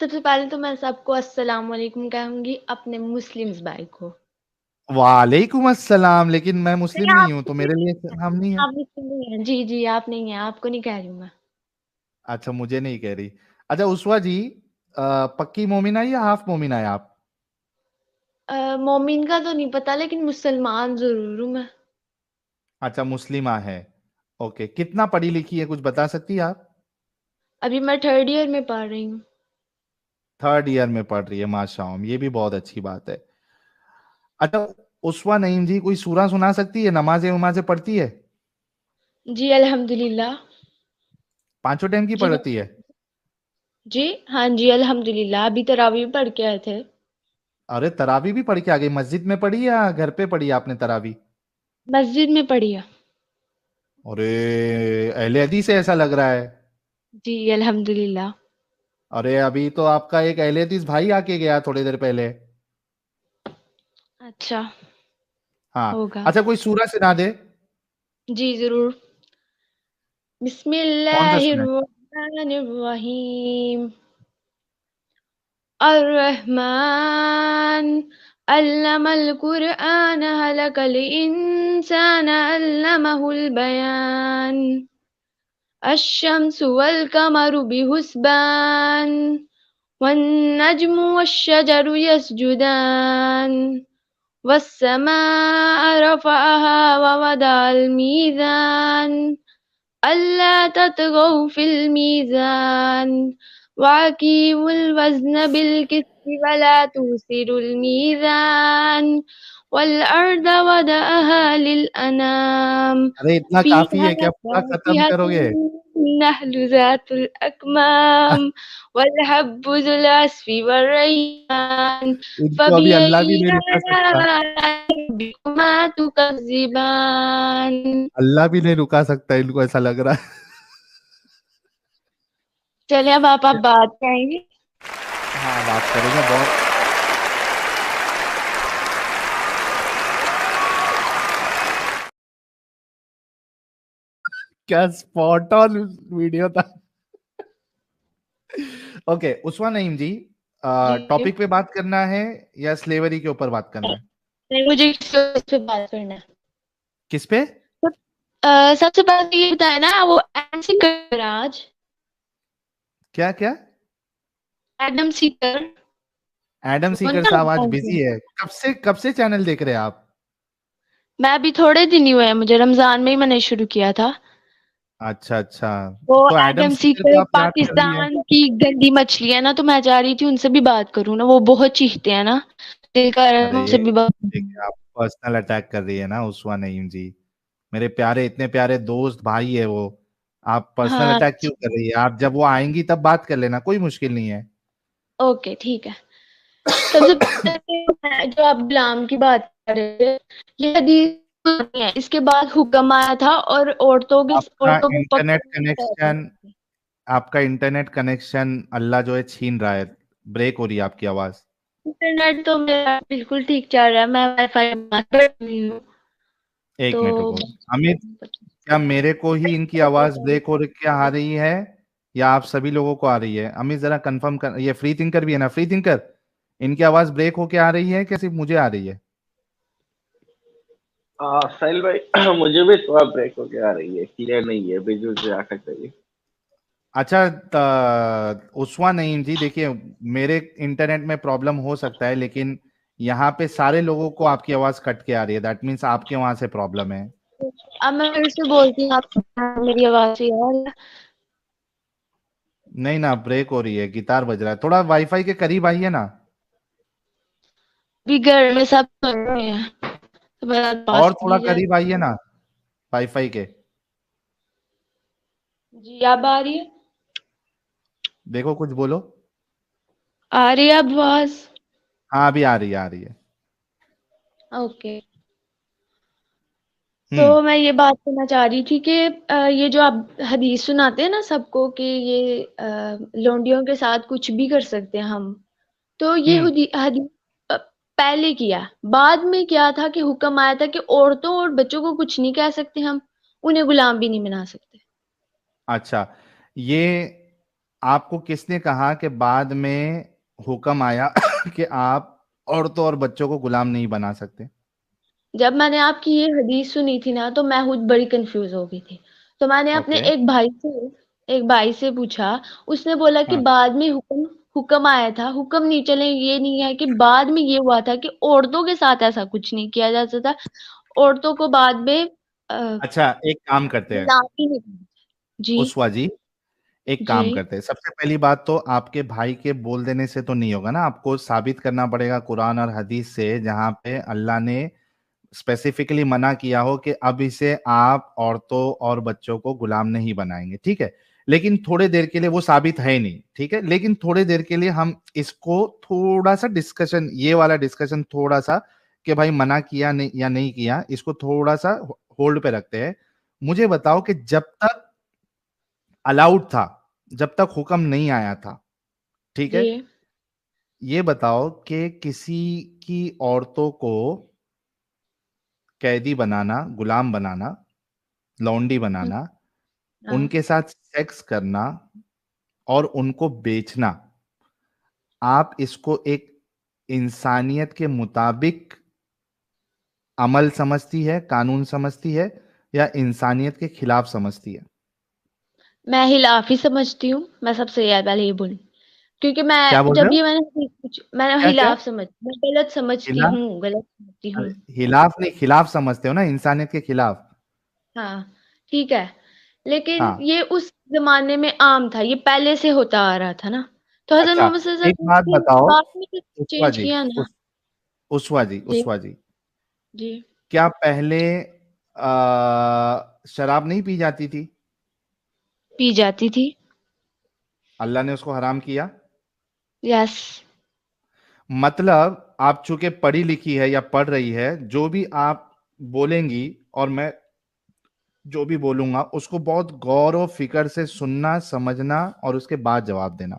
सबसे पहले तो मैं सबको अस्सलाम वालेकुम कहूँगी, अपने मुस्लिम्स भाई को। वालेकुम अस्सलाम, लेकिन मैं मुस्लिम नहीं, नहीं आप हूँ तो मुस्लिम मेरे नहीं लिए हैं, हम नहीं है। आप मुस्लिम नहीं हैं। जी, जी, आप नहीं हैं, आपको नहीं कह रही हूँ मैं। अच्छा, मुझे नहीं कह रही। अच्छा उस्वा जी, पक्की मोमिना या हाफ मोमिना है आप? मोमिन का तो नहीं पता लेकिन मुसलमान ज़रूर हूँ मैं। अच्छा मुस्लिमा है। ओके, कितना पढ़ी लिखी है, कुछ बता सकती है आप? अभी मैं 3rd ईयर में पढ़ रही हूँ। थर्ड ईयर में पढ़ रही है, माशाअल्लाह, ये भी बहुत अच्छी बात है। अच्छा उस्वा नईम जी, कोई सूरा सुना सकती है? नमाजें वमाजें पढ़ती है? जी, अल्हम्दुलिल्लाह। पांचों टाइम की जी, मैं पढ़ती है? जी, हाँ जी, अल्हम्दुलिल्लाह। अभी तरावी भी पढ़ के आए थे। अरे तरावी भी पढ़ के आ गई? मस्जिद में पढ़ी या घर पे पढ़ी आपने तरावी? मस्जिद में पढ़ी है। अरे अहले हदीस से ऐसा लग रहा है। जी, अल्हम्दुलिल्लाह। अरे अभी तो आपका एक अहले हदीस भाई आके गया थोड़ी देर पहले। अच्छा, हाँ, होगा। अच्छा कोई सूरह सुना दे। जी, ज़रूर। कौन सा सुना है? बिस्मिल्लाहिर्रहमानिर्रहीम। अर्रहमान अल्लमल कुरआन हलकल इंसान अल्लमहुल बयान अश्शम्सु वल कमरु बिहुस्बान वन नज्मु वश्शजरु यस्जुदान वस्समाअ रफअहा व वदअल मीज़ान अल्ला ततगौ फिल मीज़ान वअकीमुल वज़न बिल किस्ति वला तुसिरुल मीज़ान वल अर्द वदअहा लिल अनाम अरे इतना काफी फीहा है क्या, पूरा खत्म करोगे? फाकिहतुन नहलु ज़ातुल अकमाम वल हब्बु ज़ुल अस्फ़ि वर रय्यान इनको अभी अल्लाह भी फबिअय्यि नहीं रुका सकता। आलाइ रब्बिकुमा तुकज़्ज़िबान। अल्लाह भी नहीं रुका सकता, इनको ऐसा लग रहा है। चलिए अब आप बात करेंगे। हाँ बात करेंगे बहुत। क्या स्पॉट ऑन वीडियो था। ओके उस्मा नईम जी, जी, टॉपिक पे बात करना है या स्लेवरी के ऊपर बात करना है? नहीं मुझे इस पे बात करना है। किस पे? तो, सबसे पहले तो ये बताया ना वो एडम सीकर आज क्या क्या? एडम सीकर एडम वो सीकर ना साहब आज हाँ बिजी जी। है। कब से चैनल देख रहे हैं आप? मैं अभी थोड़े दिन ही हुए हैं, मुझे रमजान में ही मैंने शुरू किया था। अच्छा अच्छा। वो तो एडम एडम सीकर को सीकर आप याद कर रही है? पाकिस्तान की गंदी मछली है ना, तो मैं चाह रही थी उनसे भी बात करूँ ना, वो बहुत चीखते हैं ना, दिल कर रहा है अरे उनसे भी बात देखिए, करूं। आप पर्सनल अटैक कर रही है ना उस्मा नईम जी। मेरे प्यारे, इतने प्यारे दोस्त भाई है वो। आप पर्सनल हाँ अटैक क्यों कर रही है? आप जब वो आएंगी तब बात कर लेना, कोई मुश्किल नहीं है। ओके ठीक है। सबसे पहले जो आप गुलाम की बात कर रहे थे, ये हदीस नहीं है, इसके बाद हुक्म आया था और आपका औरतों को इंटरनेट पकड़। कनेक्शन आपका इंटरनेट कनेक्शन अल्लाह जो है छीन रहा है। ब्रेक हो रही है आपकी आवाज। इंटरनेट तो मेरा बिल्कुल ठीक चल रहा है, मैं वाईफाई बात कर रही हूँ। एक तो मिनट रुको। अमित, क्या मेरे को ही इनकी आवाज ब्रेक हो के आ रही है या आप सभी लोगों को आ रही है? अमित जरा कंफर्म कर, ये फ्री थिंकर भी है ना? फ्री थिंकर, इनकी आवाज ब्रेक होके आ रही है क्या सिर्फ मुझे आ रही है? हाँ साहिल भाई मुझे भी थोड़ा ब्रेक होके आ रही है, क्लियर नहीं है, बीच बीच से अटक रही है। अच्छा उस्मा नईम जी, देखिए मेरे इंटरनेट में प्रॉब्लम हो सकता है, लेकिन यहाँ पे सारे लोगों को आपकी आवाज कट के आ रही है। दैट मीन्स आपके वहां से प्रॉब्लम है। अब मैं फिर से बोलती हूँ, आप मेरी आवाज से यार नहीं ना, ब्रेक हो रही है, गिटार बज रहा है। थोड़ा वाईफाई के करीब आइए ना। भी घर में सब कर रहे हैं, तो मेरा पास और थोड़ा कीजिए। करीब आइए ना वाईफाई के। जी अब आ रही है? देखो कुछ बोलो। आ रही है अब आवाज? हाँ अभी आ रही है, आ रही है। ओके। हम्म। तो मैं ये बात करना चाह रही थी कि ये जो आप हदीस सुनाते हैं ना सबको कि ये लौंडियों के साथ कुछ भी कर सकते हैं हम, तो ये हम्म। हदीस पहले किया, बाद में क्या था कि हुक्म आया था कि औरतों और बच्चों को कुछ नहीं कह सकते हम, उन्हें गुलाम भी नहीं बना सकते। अच्छा, ये आपको किसने कहा कि बाद में हुक्म आया कि आप औरतों और बच्चों को गुलाम नहीं बना सकते? जब मैंने आपकी ये हदीस सुनी थी ना, तो मैं खुद बड़ी कंफ्यूज हो गई थी। तो मैंने अपने ओके। एक भाई से पूछा। उसने बोला कि हाँ। बाद में हुक्म हुक्म आया था। हुक्म नहीं चले, ये नहीं है कि बाद में ये हुआ था कि औरतों के साथ ऐसा कुछ नहीं किया जा सकता। औरतों को बाद में अच्छा, एक काम करते हैं गुलाम ही नहीं करना। जी। उस्वा जी, एक जी। काम करते हैं। सबसे पहली बात तो आपके भाई के बोल देने से तो नहीं होगा ना, आपको साबित करना पड़ेगा कुरान और हदीस से, जहां पे अल्लाह ने स्पेसिफिकली मना किया हो कि अब इसे आप औरतों और बच्चों को गुलाम नहीं बनाएंगे, ठीक है। लेकिन थोड़े देर के लिए वो साबित है ही नहीं, ठीक है, लेकिन थोड़े देर के लिए हम इसको थोड़ा सा डिस्कशन, ये वाला डिस्कशन थोड़ा सा, कि भाई मना किया नहीं या नहीं किया, इसको थोड़ा सा होल्ड पे रखते हैं। मुझे बताओ कि जब तक अलाउड था, जब तक हुक्म नहीं आया था, ठीक है, जी। ये बताओ कि किसी की औरतों को कैदी बनाना, गुलाम बनाना, लौंडी हम्म, बनाना, हाँ। उनके साथ सेक्स करना और उनको बेचना, आप इसको एक इंसानियत के मुताबिक अमल समझती है, कानून समझती है, या इंसानियत के खिलाफ समझती है? मैं हिलाफ ही समझती हूँ। मैं सबसे याद पहले ये बोलूँ, क्योंकि क्या मैं बोल रहे जब हो? ये मैंने क्या क्या? मैं गलत समझती खिलाफ? हूँ, गलत समझती हूँ। अरे, खिलाफ नहीं, खिलाफ समझते हो ना, इंसानियत के खिलाफ। हाँ, ठीक है। लेकिन हाँ। ये उस जमाने में आम था, ये पहले से होता आ रहा था ना। तो हजरत अच्छा, मोहम्मद सल्लल्लाहु एक अलैहि बात वसल्लम ने बताओ बाद में उस्वा चेंज जी, किया ना। उस्वा जी, जी। उस्वा जी, जी। क्या पहले शराब नहीं पी जाती थी? पी जाती थी। अल्लाह ने उसको हराम किया? यस। मतलब आप चूंकि पढ़ी लिखी है या पढ़ रही है, जो भी आप बोलेंगी और मैं जो भी बोलूंगा उसको बहुत गौर और फिक्र से सुनना, समझना और उसके बाद जवाब देना।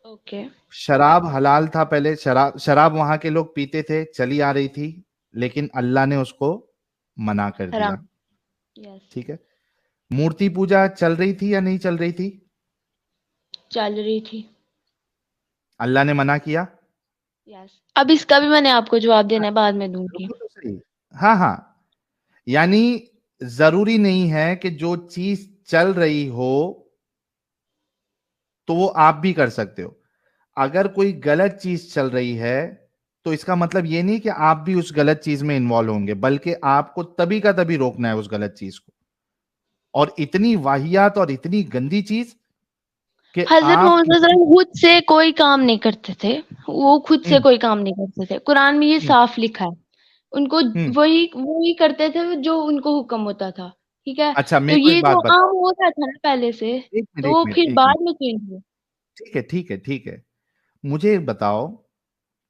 ओके। शराब हलाल था पहले, शराब शराब वहां के लोग पीते थे, चली आ रही थी, लेकिन अल्लाह ने उसको मना कर दिया, हराम। यस। ठीक है। मूर्ति पूजा चल रही थी या नहीं चल रही थी? चल रही थी। अल्लाह ने मना किया? यस। अब इसका भी मैंने आपको जवाब हाँ, देना है, बाद में दूंगी। रुको तो सही। हाँ हाँ, यानी जरूरी नहीं है कि जो चीज चल रही हो तो वो आप भी कर सकते हो। अगर कोई गलत चीज चल रही है तो इसका मतलब ये नहीं कि आप भी उस गलत चीज में इन्वॉल्व होंगे, बल्कि आपको तभी का तभी रोकना है उस गलत चीज को। और इतनी वाहियात और इतनी गंदी चीज कि हजरत आप मोहम्मद किसी। सल्लल्लाहु अलैहि वसल्लम खुद से कोई काम नहीं करते थे। वो खुद से हम्म। कोई काम नहीं करते थे, कुरान में ये हम्म। साफ लिखा है। उनको हम्म। वही वही करते थे जो उनको हुक्म होता था। ठीक है। अच्छा, तो मेरे को एक ये बात तो आम बताओ। हो रहा था ना पहले से। एक मिनट, तो एक वो मिनट, फिर एक मिनट। बाद में चेंज हुआ। ठीक है, ठीक है, ठीक है। मुझे एक बताओ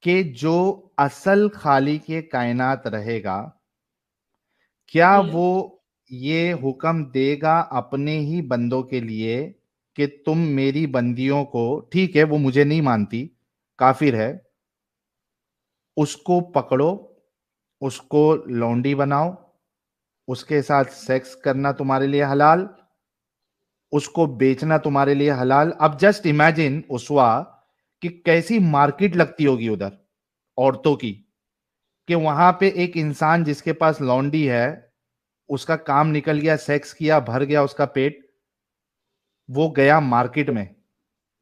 कि जो असल खालिक के कायनात रहेगा, क्या जी। वो ये हुक्म देगा अपने ही बंदों के लिए कि तुम मेरी बंदियों को, ठीक है वो मुझे नहीं मानती, काफिर है, उसको पकड़ो, उसको लौंडी बनाओ, उसके साथ सेक्स करना तुम्हारे लिए हलाल, उसको बेचना तुम्हारे लिए हलाल? अब जस्ट इमेजिन उसवा कि कैसी मार्केट लगती होगी उधर औरतों की, कि वहां पे एक इंसान जिसके पास लौंडी है, उसका काम निकल गया, सेक्स किया, भर गया उसका पेट, वो गया मार्केट में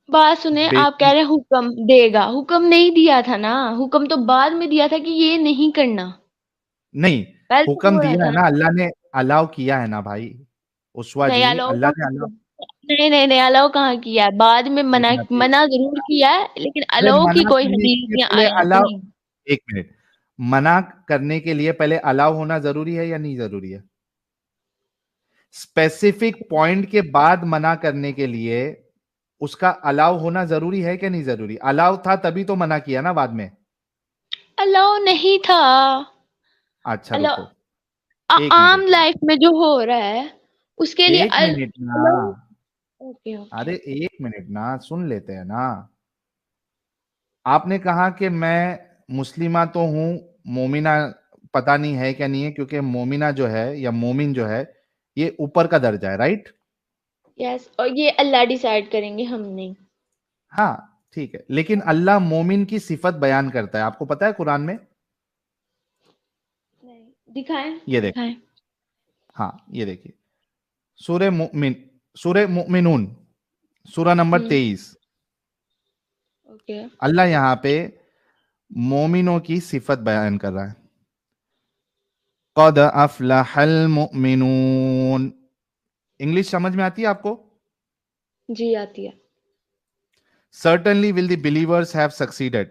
बात सुने, आप कह बेचने। रहे हैं हुक्म देगा। हुक्म नहीं दिया था ना, हुक्म तो बाद में दिया था कि ये नहीं करना। नहीं, पहले तो हुक्म हो रहा दिया था है ना। ना अल्लाह ने, अलाउ किया है ना भाई उस्वा नहीं, जी, अलाउ अल्लाह ने कहाँ अलाउ। किया? नहीं नहीं नहीं, अलाउ कहाँ किया है? बाद में मना देखना चाहिए। मना जरूर किया है, लेकिन अरे अलाउ की मना कोई करने के हदीस लिए या पहले आयत अलाउ, नहीं। एक मिनट, मना करने के लिए पहले अलाउ होना जरूरी है या नहीं जरूरी है? स्पेसिफिक पॉइंट के बाद मना करने के लिए उसका अलाउ होना जरूरी है क्या नहीं जरूरी? अलाउ था तभी तो मना किया ना बाद में। अलाउ नहीं था। अच्छा अलाउ रुको, एक आम मिनट, लाइफ में जो हो रहा है उसके लिए एक मिनट ना, अलाउ। Okay okay. अरे एक मिनट ना, सुन लेते हैं ना। आपने कहा कि मैं मुस्लिमा तो हूं, मोमिना पता नहीं है क्या नहीं है, क्योंकि मोमिना जो है या मोमिन जो है ये ऊपर का दर्जा है, राइट? यस, और ये अल्लाह डिसाइड करेंगे, हम नहीं। हाँ ठीक है, लेकिन अल्लाह मोमिन की सिफत बयान करता है, आपको पता है कुरान में? नहीं, दिखाएं ये देख, दिखाएं। हाँ ये देखिए, सूरह मुमिन, सूरह मुमिनून, सूरा नंबर 23, ओके। अल्लाह यहां पे मोमिनों की सिफत बयान कर रहा है। क़द अफ़लहल मुमिनून, इंग्लिश समझ में आती है आपको? जी आती है। Certainly will the believers have succeeded.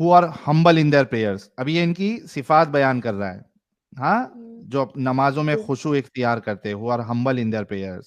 who are humble in their prayers. अभी ये इनकी सिफात बयान कर रहा है, हाँ, जो नमाजों में खुशू इख्तियार करते हैं, who are humble in their prayers.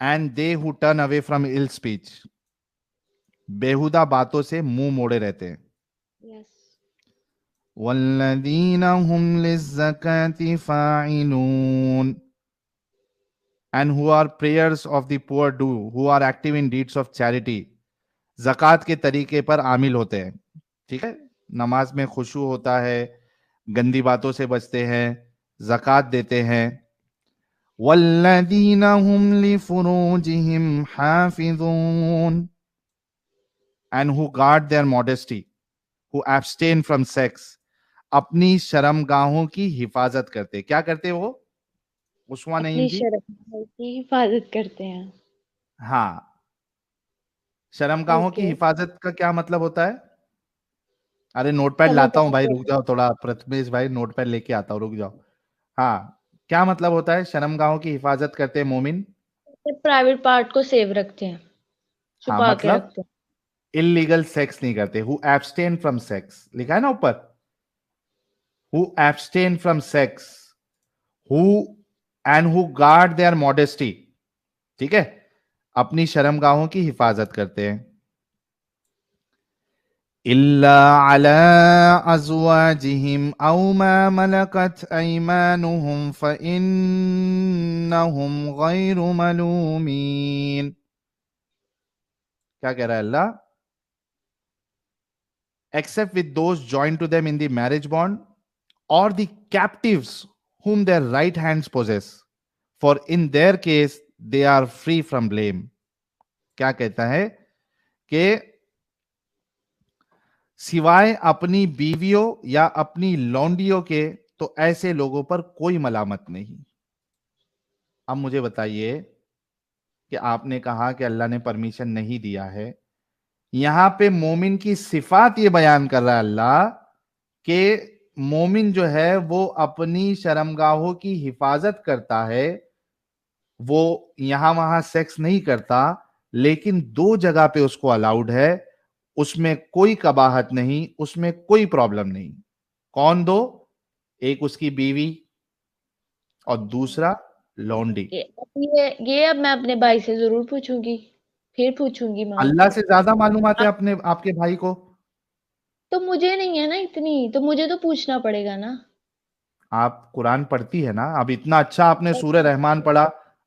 and they who turn away from ill speech. बेहुदा बातों से मुंह मोड़े रहते हैं। यस। वल्लज़ीना हुम लिज़्ज़काति फ़ाइलून, and who are prayers of the poor do, who are active in deeds of charity, ज़कात के तरीके पर आमिल होते हैं। ठीक है, नमाज में खुशू होता है, गंदी बातों से बचते हैं, ज़कात देते हैं। वल्लज़ीना हुम लिफ़ुरूजिहिम हाफ़िज़ून, and who guard their modesty, who abstain from sex, अपनी शर्मगाहों की हिफाजत करते। क्या करते वो? उस्मा नहीं अपनी इनकी? शर्म की हिफाजत करते हैं। हाँ, शर्मगाहों की ओके। हिफाजत का क्या मतलब होता है? अरे नोटपैड समझ लाता हूं भाई, रुक आया। जाओ थोड़ा, प्रथमेश भाई नोटपैड लेके आता हूं, रुक जाओ। हाँ, क्या मतलब होता है शर्मगाहों की हिफाजत करते हैं मोमिन? प्राइवेट पार्ट को सेव रखते हैं, हाँ छुपा के मतलब रखते हैं। इलीगल सेक्स नहीं करते, हु एब्सटेन फ्रॉम सेक्स, लिखा है ना ऊपर, who abstain from sex, who and who guard their modesty, ठीक है, अपनी शर्मगाहों की हिफाजत करते हैं। इल्ला अला अज़वाजिहिम औ मा मलकत अयमानुहुम फइन्नहुम गैरु मलूमीन। क्या कह रहा है अल्लाह? Except with those joined to them in the marriage bond, or the captives whom their right hands possess, for in their case they are free from blame. क्या कहता है कि सिवाय अपनी बीवियों या अपनी लौंडियों के तो ऐसे लोगों पर कोई मलामत नहीं। अब मुझे बताइए कि आपने कहा कि अल्लाह ने परमिशन नहीं दिया है, यहां पे मोमिन की सिफात ये बयान कर रहा है अल्लाह कि मोमिन जो है वो अपनी शर्मगाहों की हिफाजत करता है, वो यहां वहां सेक्स नहीं करता, लेकिन दो जगह पे उसको अलाउड है, उसमें कोई कबाहत नहीं, उसमें कोई प्रॉब्लम नहीं। कौन दो? एक उसकी बीवी और दूसरा लौंडी। ये अब मैं अपने भाई से जरूर पूछूंगी, फिर पूछूंगी माँ अल्लाह से। से ज्यादा मालूमात है आप अपने आपके भाई को? तो मुझे नहीं है ना इतनी, तो मुझे तो पूछना पड़ेगा ना। आप कुरान पढ़ती है ना? अब इतना अच्छा आपने सूरह रहमान पढ़ा,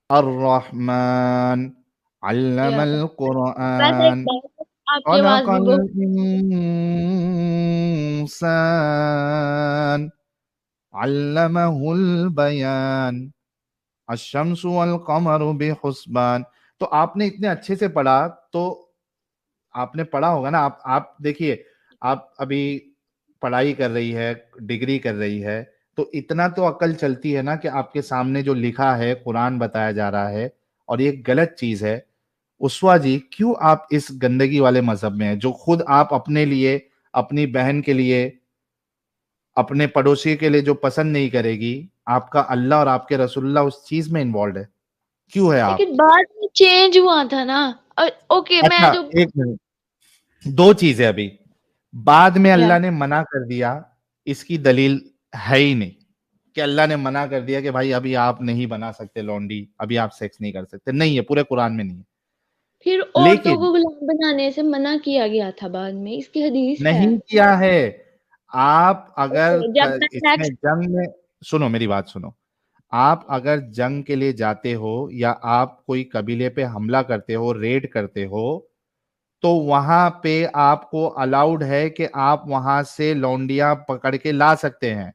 अर रहमान या अल्लमल वैसे एक कुरान बात, आपकी आवाज भी खलकल बहुत। इंसान अल्लमहुल बयान अशम्सु वल कमरु बिहुस्बान। तो आपने इतने अच्छे से पढ़ा, तो आपने पढ़ा होगा ना। आप देखिए, आप अभी पढ़ाई कर रही है, डिग्री कर रही है, तो इतना तो अकल चलती है ना कि आपके सामने जो लिखा है, कुरान बताया जा रहा है और ये गलत चीज है। उस्वा जी, क्यों आप इस गंदगी वाले मजहब में हैं, जो खुद आप अपने लिए, अपनी बहन के लिए, अपने पड़ोसी के लिए जो पसंद नहीं करेगी, आपका अल्लाह और आपके रसूलुल्लाह उस चीज में इन्वॉल्व है, क्यों है आप? लेकिन बाद में चेंज हुआ था ना। ओके, अच्छा, मैं जो एक मिनट, दो चीजें अभी, बाद में या अल्लाह ने मना कर दिया, इसकी दलील है ही नहीं कि अल्लाह ने मना कर दिया कि भाई अभी आप नहीं बना सकते लौंडी, अभी आप सेक्स नहीं कर सकते, नहीं है, पूरे कुरान में नहीं है। फिर औरतों लेकिन को गुलाम बनाने से मना किया गया था बाद में, इसकी हदीस है। नहीं किया है। आप अगर ओके, जब मैं इसमें नेक्स्ट। जंग में, सुनो मेरी बात सुनो, आप अगर जंग के लिए जाते हो या आप कोई कबीले पे हमला करते हो, रेड करते हो, तो वहां पे आपको अलाउड है कि आप वहां से लौंडिया पकड़ के ला सकते हैं।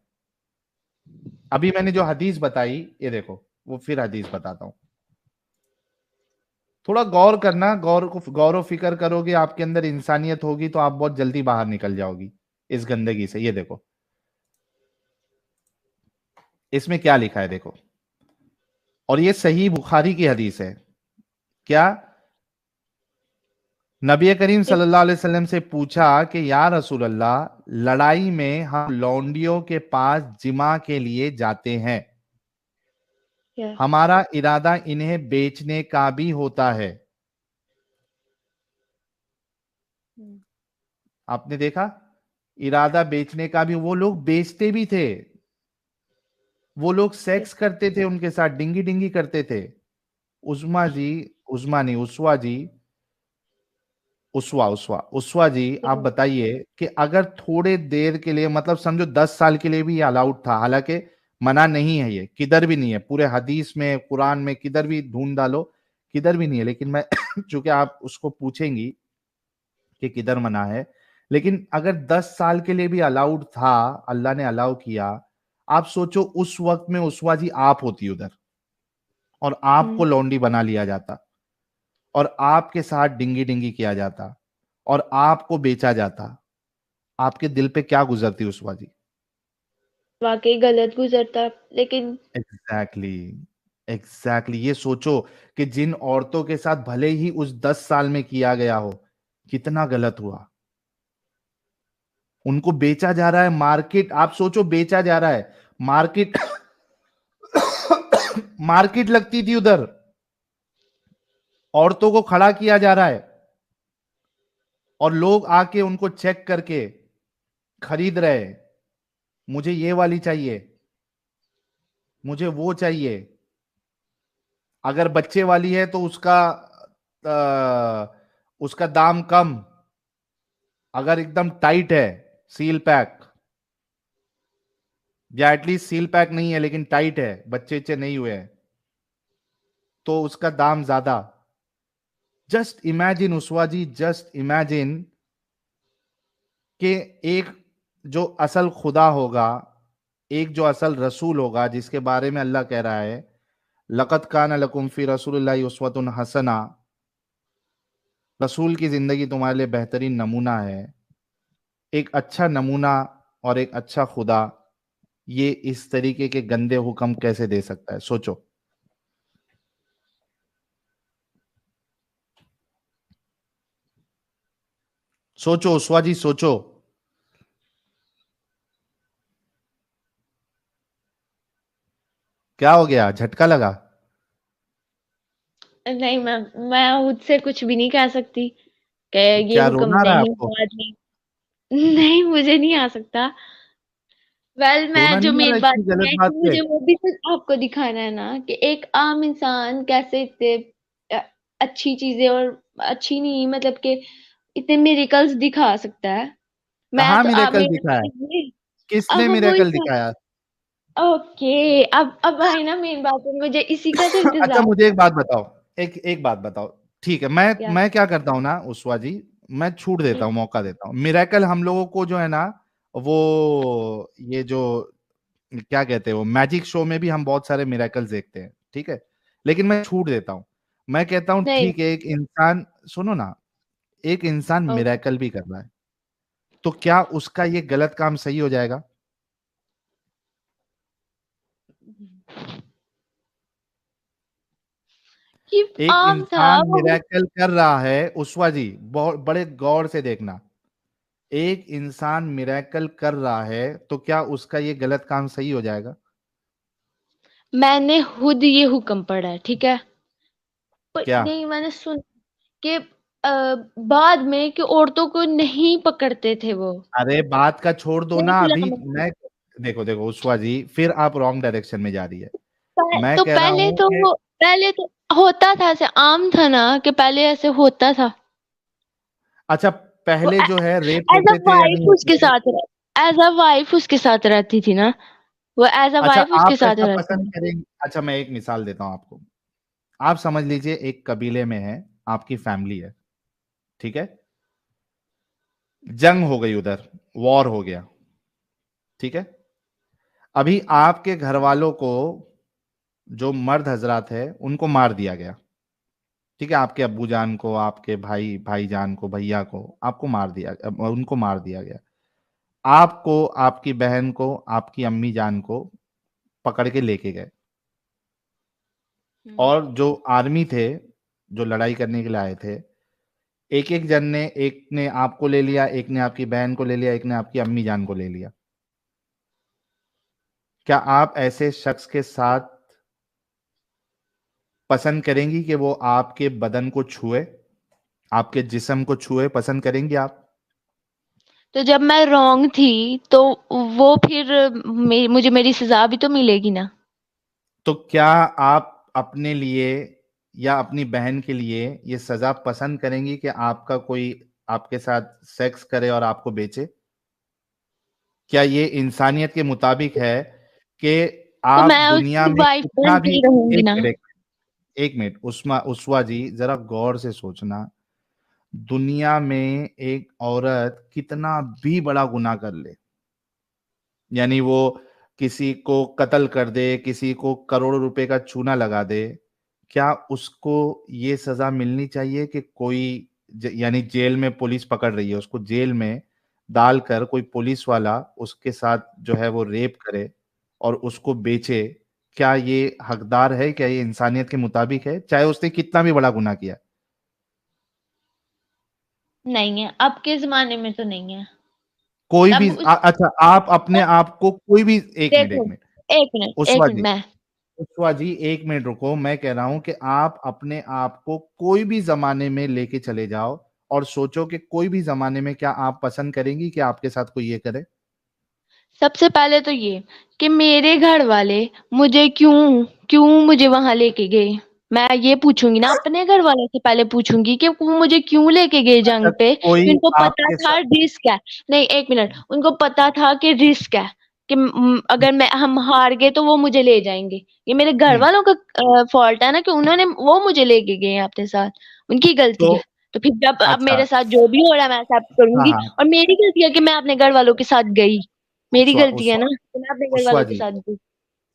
अभी मैंने जो हदीस बताई, ये देखो, वो फिर हदीस बताता हूं। थोड़ा गौर करना, गौर व फिक्र करोगे, आपके अंदर इंसानियत होगी तो आप बहुत जल्दी बाहर निकल जाओगी इस गंदगी से। ये देखो इसमें क्या लिखा है, देखो। और ये सही बुखारी की हदीस है। क्या? नबी करीम सल्लल्लाहु अलैहि वसल्लम से पूछा कि या रसूल अल्लाह, लड़ाई में हम लौंडियों के पास जिमा के लिए जाते हैं, क्या? हमारा इरादा इन्हें बेचने का भी होता है। आपने देखा, इरादा बेचने का भी, वो लोग बेचते भी थे, वो लोग सेक्स करते थे उनके साथ, डिंगी डिंगी करते थे। उस्मा जी, उस्मा नहीं, उसवा जी, उसवा जी, आप बताइए कि अगर थोड़े देर के लिए, मतलब समझो 10 साल के लिए भी ये अलाउड था, हालांकि मना नहीं है, ये किधर भी नहीं है, पूरे हदीस में, कुरान में, किधर भी ढूंढ डालो, किधर भी नहीं है, लेकिन मैं चूंकि आप उसको पूछेंगी कि किधर मना है, लेकिन अगर 10 साल के लिए भी अलाउड था, अल्लाह ने अलाउ किया, आप सोचो उस वक्त में उस्वा जी आप होती उधर, और आपको लौंडी बना लिया जाता, और आपके साथ डिंगी डिंगी किया जाता, और आपको बेचा जाता, आपके दिल पे क्या गुजरती उस्वा जी? वाकई गलत गुजरता, लेकिन एग्जैक्टली, एग्जैक्टली। ये सोचो कि जिन औरतों के साथ भले ही उस 10 साल में किया गया हो, कितना गलत हुआ। उनको बेचा जा रहा है, मार्केट, आप सोचो बेचा जा रहा है, मार्केट मार्केट लगती थी उधर, औरतों को खड़ा किया जा रहा है, और लोग आके उनको चेक करके खरीद रहे हैं। मुझे ये वाली चाहिए, मुझे वो चाहिए, अगर बच्चे वाली है तो उसका दाम कम, अगर एकदम टाइट है, सील पैक, या एटलीस्ट सील पैक नहीं है लेकिन टाइट है, बच्चे बच्चे नहीं हुए हैं, तो उसका दाम ज्यादा। जस्ट इमेजिन उस्वा जी, जस्ट इमेजिन कि एक जो असल खुदा होगा, एक जो असल रसूल होगा, जिसके बारे में अल्लाह कह रहा है लक़द कान लकुम फी रसूलिल्लाहि उस्वतुन हसना, रसूल की जिंदगी तुम्हारे लिए बेहतरीन नमूना है। एक अच्छा नमूना और एक अच्छा खुदा, ये इस तरीके के गंदे हुक्म कैसे दे सकता है? सोचो। सोचो उस्वा जी, सोचो। क्या हो गया, झटका लगा? नहीं, मैं खुद से कुछ भी नहीं कह सकती कि ये क्या हुक्म रोना आ रहा है नहीं, आपको? बाद में नहीं, मुझे नहीं आ सकता। रोना मैं जो नहीं आ रहा मेन बात इतनी है गलत कि बात पे? मुझे वो भी तो आपको दिखाना है ना कि एक आम इंसान कैसे इतने अ, अच्छी चीजें, और अच्छी नहीं मतलब कि इतने मिरेकल्स दिखा सकता है। मैं कहाँ तो आप मिरेकल मेरा दिखाया? अब किसने हम वही मिरेकल दिखाया? ओके, अब आई ना मेन बात है, मुझे इसी का तो अच्छा इंतजार मुझे था। एक बात बताओ, एक बात बताओ। ठीक है, क्या? मैं क्या करता हूँ ना उस्वा जी, मैं छूट देता हूँ, मौका देता हूँ। मिरेकल हम लोगों को जो है ना, वो ये जो क्या कहते हैं, वो मैजिक शो में भी हम बहुत सारे मिरेकल्स देखते हैं, ठीक है, लेकिन मैं छूट देता हूँ। मैं कहता हूँ नहीं। ठीक है, एक इंसान, सुनो ना, एक इंसान ओ, मिरेकल भी कर रहा है, तो क्या उसका ये गलत काम सही हो जाएगा? ये एक आम था इंसान वो। मिरेकल कर रहा है उस्वा जी, बहुत बड़े गौर से देखना, एक इंसान मिरेकल कर रहा है, तो क्या उसका ये गलत काम सही हो जाएगा? मैंने खुद ये हुक्म पढ़ा है, ठीक है, पर क्या? नहीं, मैंने सुन के बाद में कि औरतों को नहीं पकड़ते थे वो अरे बात का छोड़ दो ना, अभी गुलाम। मैं, देखो देखो उस्वा जी, फिर आप रॉन्ग डायरेक्शन में जा रही है। मैं तो कह रहा हूं कि पहले तो होता था, ऐसे आम था ना कि पहले ऐसे होता था। अच्छा, वो पहले जो है रेप एज अ होते थे या नहीं वाइफ होते उसके थे? साथ, एज अ वाइफ उसके साथ रहती थी ना। वो एज अ अच्छा, वाइफ उसके आप साथ ऐसा रहता पसंद है। करेंगे? अच्छा, मैं एक मिसाल देता हूँ आपको। आप समझ लीजिए एक कबीले में है, आपकी फैमिली है, ठीक है? जंग हो गई उधर, वॉर हो गया, ठीक है? अभी आपके घर वालों को, जो मर्द हजरात है, उनको मार दिया गया, ठीक है? आपके अब्बू जान को, आपके भाईजान को, भैया को, आपको मार दिया, उनको मार दिया गया। आपको, आपकी बहन को, आपकी अम्मी जान को पकड़ के लेके गए, और जो आर्मी थे, जो लड़ाई करने के लिए आए थे, एक एक जन ने, एक ने आपको ले लिया, एक ने आपकी बहन को ले लिया, एक ने आपकी अम्मी जान को ले लिया। क्या आप ऐसे शख्स के साथ पसंद करेंगी कि वो आपके बदन को छुए, आपके जिस्म को छुए? पसंद करेंगी आप? तो जब मैं रॉन्ग थी तो वो फिर मुझे मेरी सजा भी तो मिलेगी ना। तो क्या आप अपने लिए या अपनी बहन के लिए ये सजा पसंद करेंगी कि आपका कोई आपके साथ सेक्स करे और आपको बेचे? क्या ये इंसानियत के मुताबिक है कि तो आप मैं दुनिया उसकी में वाइफ कितना बन के भी, ही रहूंगी एक ना। मिनट, एक मिनट, उस्मा जी, जरा गौर से सोचना। दुनिया में एक औरत कितना भी बड़ा गुनाह कर ले, यानी वो किसी को कत्ल कर दे, किसी को करोड़ों रुपए का चूना लगा दे, क्या उसको ये सजा मिलनी चाहिए कि कोई यानी जेल में पुलिस पकड़ रही है, उसको जेल में डालकर कोई पुलिस वाला उसके साथ जो है वो रेप करे और उसको बेचे? क्या ये हकदार है? क्या ये इंसानियत के मुताबिक है, चाहे उसने कितना भी बड़ा गुनाह किया? नहीं है, अब के ज़माने में तो नहीं है। कोई भी तब उस अच्छा, आप अपने आप को कोई भी, एक मिनट, देखो, एक मिनट, 1 उस्वा मिनट जी, मैं उस्वा जी, एक मिनट रुको। मैं कह रहा हूं कि आप अपने आप को कोई भी जमाने में लेके चले जाओ और सोचो कि कोई भी जमाने में क्या आप पसंद करेंगी कि आपके साथ कोई ये करे? सबसे पहले तो ये कि मेरे घर वाले मुझे क्यों क्यों मुझे वहां लेके गए। मैं ये पूछूंगी ना, अपने घर वालों से पहले पूछूंगी कि वो मुझे क्यों लेके गए अच्छा, जंग पे, कि कोई उनको पता आपके था साथ, रिस्क है। नहीं, 1 मिनट, उनको पता था कि रिस्क है, कि अगर हम हार गए तो वो मुझे ले जाएंगे। ये मेरे घर हम्म, वालों का फॉल्ट है ना, कि उन्होंने वो मुझे लेके गए हैं अपने साथ, उनकी गलती तो है। तो फिर जब अब अच्छा, मेरे साथ जो भी हो रहा है मैं एक्सेप्ट हाँ करूंगी, हाँ, और मेरी गलती है कि मैं अपने घर वालों के साथ गई। मेरी उस्वा गलती है उस्वा ना कि मैं अपने घर उस्वा वालों के जी, साथ गई।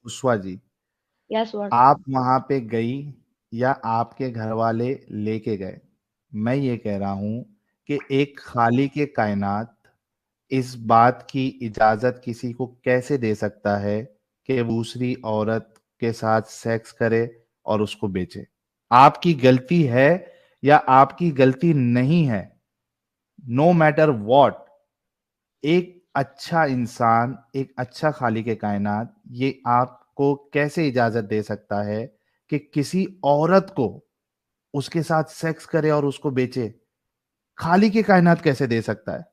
उस्वा जी, यस व्हाट? आप वहां पे गई या आपके घर वाले लेके गए? मैं ये कह रहा हूं कि एक खाली के कायनात इस बात की इजाजत किसी को कैसे दे सकता है कि दूसरी औरत के साथ सेक्स करे और उसको बेचे? आपकी गलती है या आपकी गलती नहीं है, नो मैटर व्हाट, एक अच्छा इंसान, एक अच्छा खालिक कायनात ये आपको कैसे इजाजत दे सकता है कि किसी औरत को उसके साथ सेक्स करे और उसको बेचे? खालिक कायनात कैसे दे सकता है?